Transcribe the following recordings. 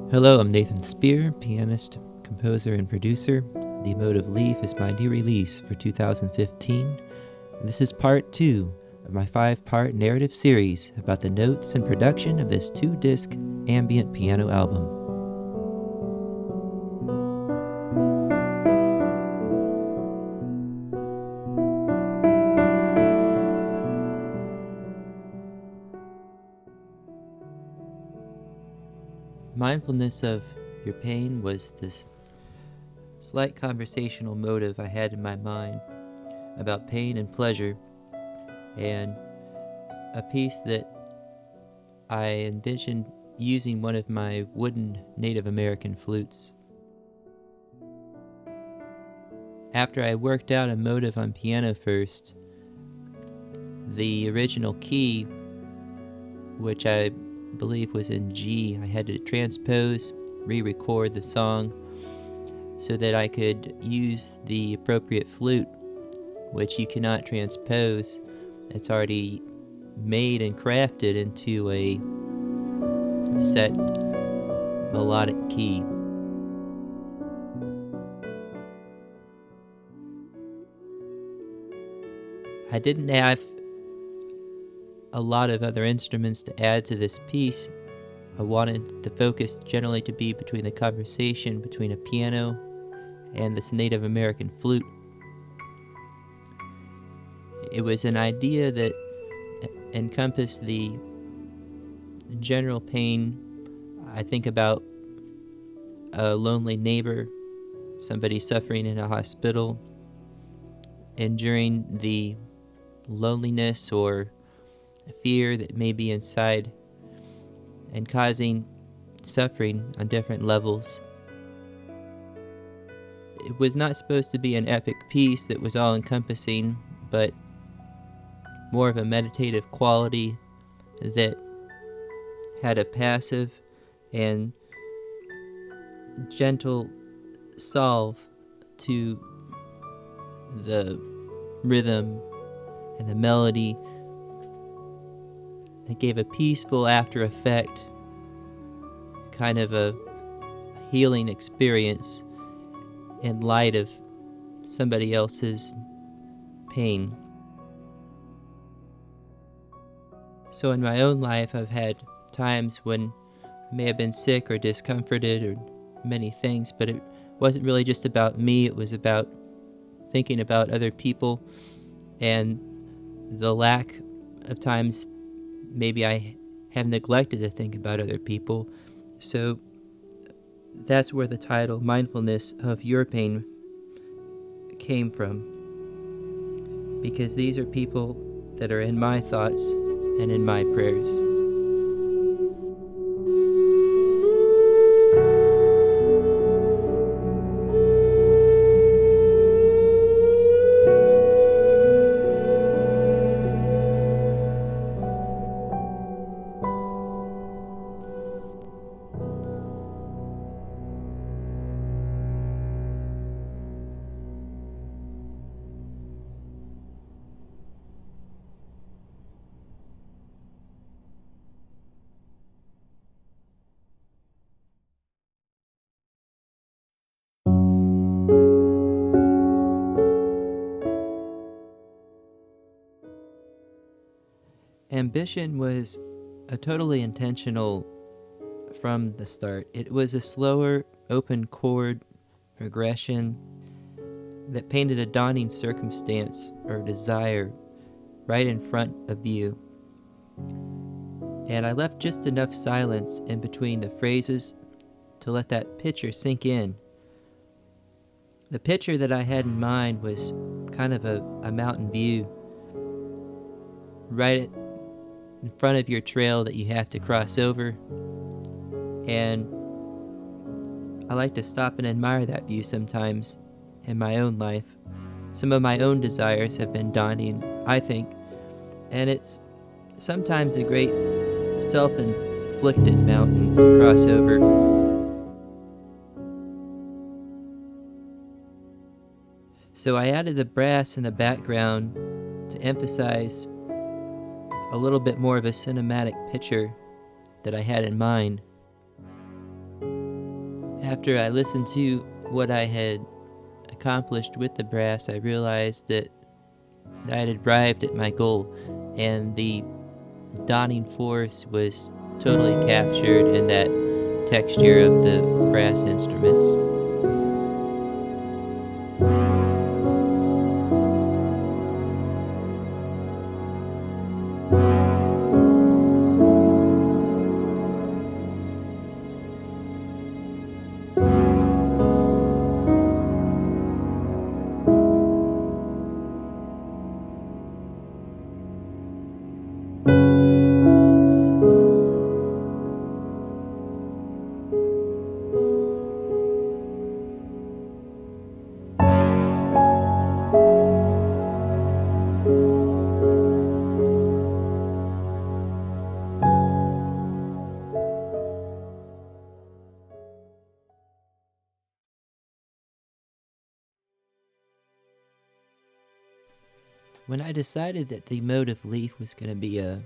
Hello, I'm Nathan Speir, pianist, composer, and producer. The Emotive Leaf is my new release for 2015. This is part 2 of my 5-part narrative series about the notes and production of this 2-disc ambient piano album. Mindfulness of Your Pain was this slight conversational motive I had in my mind about pain and pleasure, and a piece that I envisioned using one of my wooden Native American flutes. After I worked out a motive on piano first, the original key, which I believe was in G, I had to transpose, re-record the song so that I could use the appropriate flute, which you cannot transpose. It's already made and crafted into a set melodic key. I didn't have a lot of other instruments to add to this piece. I wanted the focus generally to be between the conversation between a piano and this Native American flute. It was an idea that encompassed the general pain. I think about a lonely neighbor, somebody suffering in a hospital, enduring the loneliness or fear that may be inside and causing suffering on different levels. It was not supposed to be an epic piece that was all-encompassing, but more of a meditative quality that had a passive and gentle solve to the rhythm and the melody that gave a peaceful after effect, kind of a healing experience in light of somebody else's pain. So in my own life, I've had times when I may have been sick or discomforted or many things, but it wasn't really just about me. It was about thinking about other people, and the lack of times maybe I have neglected to think about other people. So that's where the title Mindfulness of Your Pain came from, because these are people that are in my thoughts and in my prayers. Ambition was a totally intentional from the start. It was a slower, open chord progression that painted a dawning circumstance or desire right in front of you. And I left just enough silence in between the phrases to let that picture sink in. The picture that I had in mind was kind of a mountain view right in front of your trail that you have to cross over, and I like to stop and admire that view sometimes in my own life. Some of my own desires have been daunting, I think, and it's sometimes a great self-inflicted mountain to cross over. So I added the brass in the background to emphasize a little bit more of a cinematic picture that I had in mind. After I listened to what I had accomplished with the brass, I realized that I had arrived at my goal, and the dawning force was totally captured in that texture of the brass instruments. When I decided that the Emotive Leaf was going to be a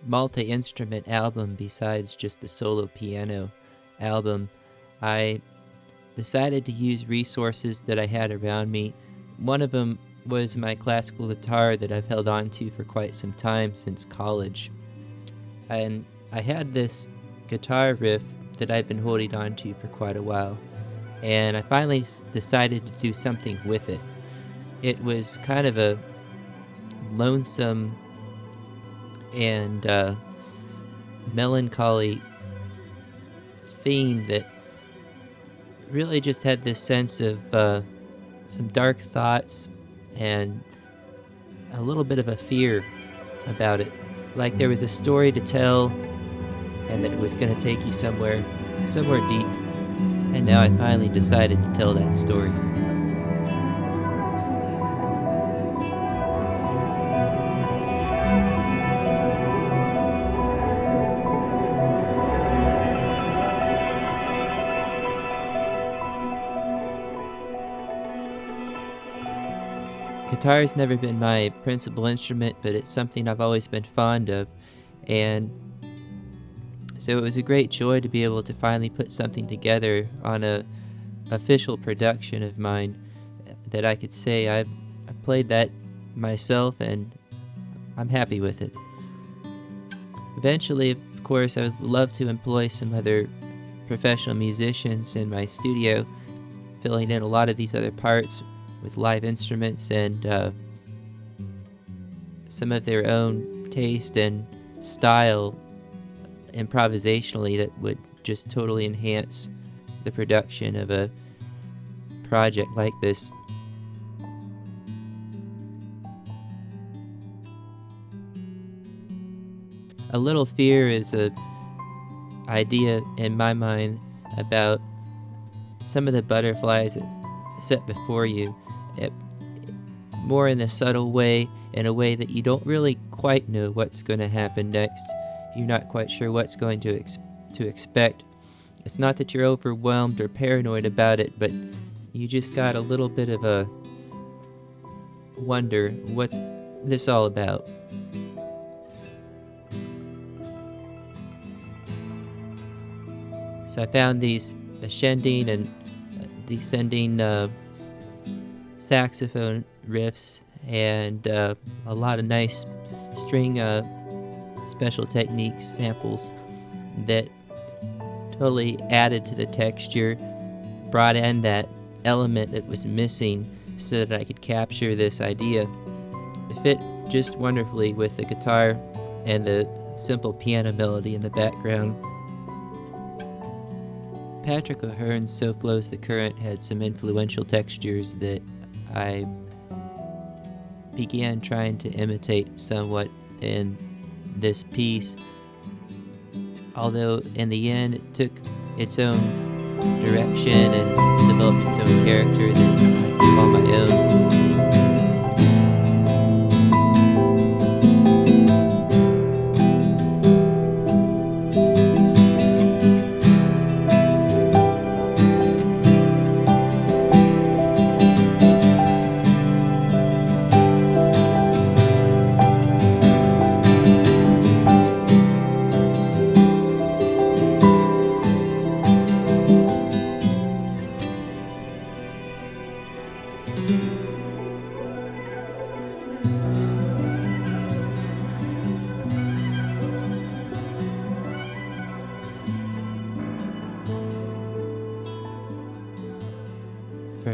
multi-instrument album besides just the solo piano album, I decided to use resources that I had around me. One of them was my classical guitar that I've held on to for quite some time, since college. And I had this guitar riff that I've been holding on to for quite a while, and I finally decided to do something with it. It was kind of a lonesome and melancholy theme that really just had this sense of some dark thoughts and a little bit of a fear about it. Like there was a story to tell, and that it was going to take you somewhere deep. And now I finally decided to tell that story. Guitar's never been my principal instrument, but it's something I've always been fond of, and so it was a great joy to be able to finally put something together on a official production of mine that I could say I played that myself, and I'm happy with it. Eventually, of course, I would love to employ some other professional musicians in my studio, filling in a lot of these other parts with live instruments and some of their own taste and style improvisationally that would just totally enhance the production of a project like this. A little fear is a idea in my mind about some of the butterflies set before you, more in a subtle way, in a way that you don't really quite know what's going to happen next. You're not quite sure what's going to expect. It's not that you're overwhelmed or paranoid about it, but you just got a little bit of a wonder, what's this all about? So I found these ascending and descending saxophone riffs and a lot of nice string special techniques, samples that totally added to the texture, brought in that element that was missing so that I could capture this idea. It fit just wonderfully with the guitar and the simple piano melody in the background. Patrick O'Hearn's So Flows the Current had some influential textures that I began trying to imitate somewhat in this piece, although in the end it took its own direction and developed its own character that I call my own.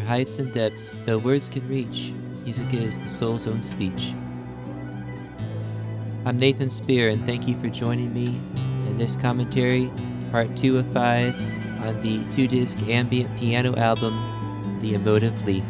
heights and depths no words can reach. Music is the soul's own speech. I'm Nathan Speir, and thank you for joining me in this commentary, part 2 of 5, on the 2-disc ambient piano album, The Emotive Leaf.